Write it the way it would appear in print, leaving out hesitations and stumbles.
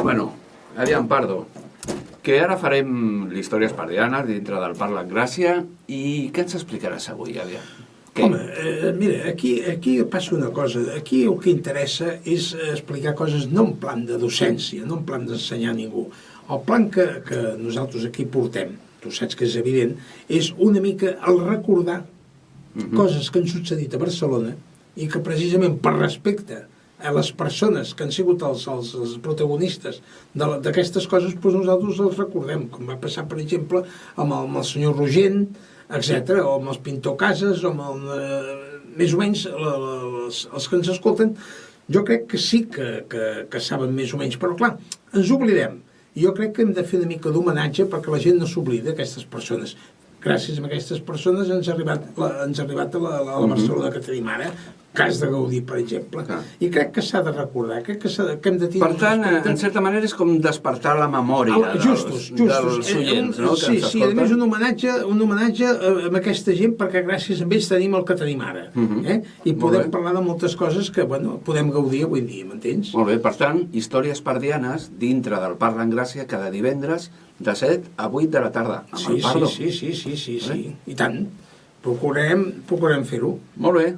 Bueno, aviam, Pardo, que ara farem l'Històries Pardianes dintre del Parla en Gràcia i què ens explicaràs avui, aviam? Què? Home, mira, aquí passa una cosa. Aquí el que interessa és explicar coses no en plan de docència, no en plan d'ensenyar a ningú. El plan que nosaltres aquí portem, tu saps que és evident, és una mica el recordar coses que han succeït a Barcelona i que precisament per respecte a les persones que han sigut els protagonistes d'aquestes coses, doncs nosaltres els recordem, com va passar, per exemple, amb el senyor Rogent, etc., o amb els Pintor Casas, o amb més o menys els que ens escolten. Jo crec que sí que saben més o menys, però clar, ens oblidem. Jo crec que hem de fer una mica d'homenatge perquè la gent no s'oblida d'aquestes persones. Gràcies a aquestes persones ens ha arribat a la Barcelona que tenim ara, cas de Gaudí, per exemple. I crec que s'ha de recordar, crec que hem de tenir... Per tant, en certa manera és com despertar la memòria dels oients, no? Sí, a més un homenatge a aquesta gent perquè gràcies a ells tenim el que tenim ara. I podem parlar de moltes coses que, bueno, podem gaudir avui dia, m'entens? Molt bé, per tant, Històries Pardianes dintre del Parla en Gràcia cada divendres de 7 a 8 de la tarda. Sí, i tant. Procurem fer-ho. Molt bé.